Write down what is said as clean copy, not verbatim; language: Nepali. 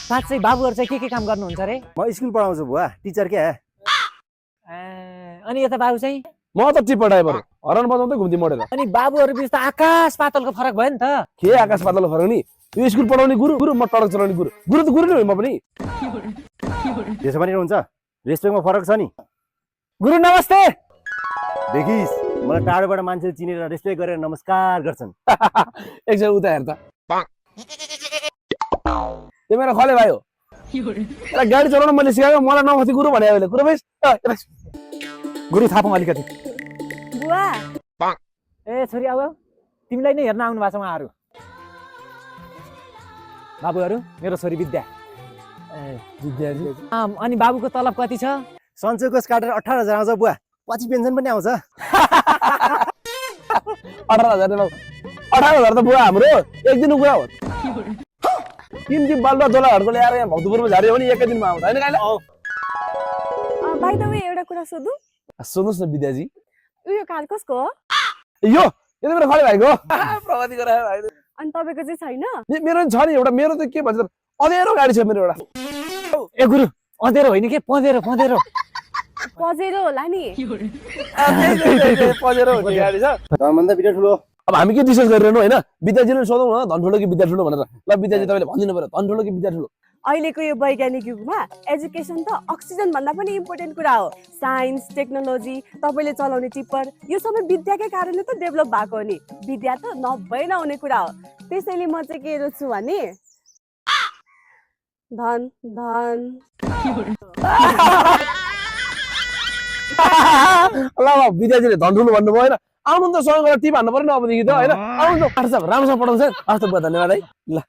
साँच्चै बाबुहरु चाहिँ के काम गर्नुहुन्छ रे? म स्कुल पढाउँछु बुवा, टिचर क्या। अनि यता बाबु चाहिँ? म त टिप्पर ड्राइभर हो, हरन बजाउँदै घुम्दै मोडेर। अनि बाबुहरु बीच त आकाश पातलको फरक भयो नि त। के आकाश पातलको फरक नि? यो स्कुल पढाउने गुरु, म टडक चलाउने गुरु। गुरु त गुरु नै हो म पनि। त्यसो पनि हुन्छ, रेस्पेक्टमा फरक छ नि। गुरु नमस्ते। देखिस, मलाई टाढोबाट मान्छेले चिनेर रेस्पेक्ट गरेर नमस्कार गर्छन्। एकछिन उता हेर त। त्यो मेरो खले भाइ हो। यसलाई गाडी चलाउन मैले सिकाएको, मलाई नमस्ते गुरु भने अहिले गुरु भाइ। गुरु थापौँ अलिकति। बुवा ए छोरी आऊ, तिमीलाई नै हेर्न आउनु भएको छ उहाँहरु। बाबुहरु, मेरो छोरी विद्या। विद्यार्थी। अनि बाबुको तलब कति छ? सञ्चय कोष काटेर 18,000 आउँछ बुवा, पछि पेन्सन पनि आउँछ। 18,000 रे बाबु। 18,000 त बुवा हाम्रो एक दिनको कुरा हो। तीन बालुवा जोलाहरुको ल्याएर यहाँ भक्तपुरमा झार्यो भने एकै दिनमा आउँछ हैन काइला? बाइ द वे एउटा कुरा सोधु। सुन्नुस् न विद्याजी, यो कार कसको हो? यो त मेरो खले भाइको हो। प्रगति गरायो भाइ। अनि तपाईको चाहिँ छैन? मेरो नि छ नि एउटा, मेरो त के भन्छ अँधेरो गाडी छ मेरो एउटा। ए गुरु, अँधेरो होइन के, पँधेरो पँधेरो। पजेरो होला नि। पजेरो हुने गाडी छ। भन्दा बिटा ठुलो। अब हामी के डिस्कस गरिरहनु हैन? विद्याजीले सोधौँ न, धन ठुलो कि विद्या ठुलो भनेर। ल विद्याजी तपाईले भनिदिनु पर्यो, धन ठुलो कि विद्या ठुलो? अहिलेको यो वैज्ञानिक युगमा एजुकेसन त अक्सिजन भन्दा पनि इम्पोर्टेन्ट कुरा हो। साइन्स, टेक्नोलोजी, तपाईले चलाउने टिप्पर, यो सबै विद्याकै कारणले त डेभलप भएको हो नि। विद्या त नभई नहुने कुरा हो। त्यसैले म चाहिँ के रोज्छु भने धन धन। ल विद्याजीले धन ठुलो भन्नुभयो हैन? आउनु त सँग गएर टिप हान्नु पर्यो नि अबदेखि त हैन? आउनु त राम्रोसँग पढाउँछ। हस् त बुवा धन्यवाद है। ल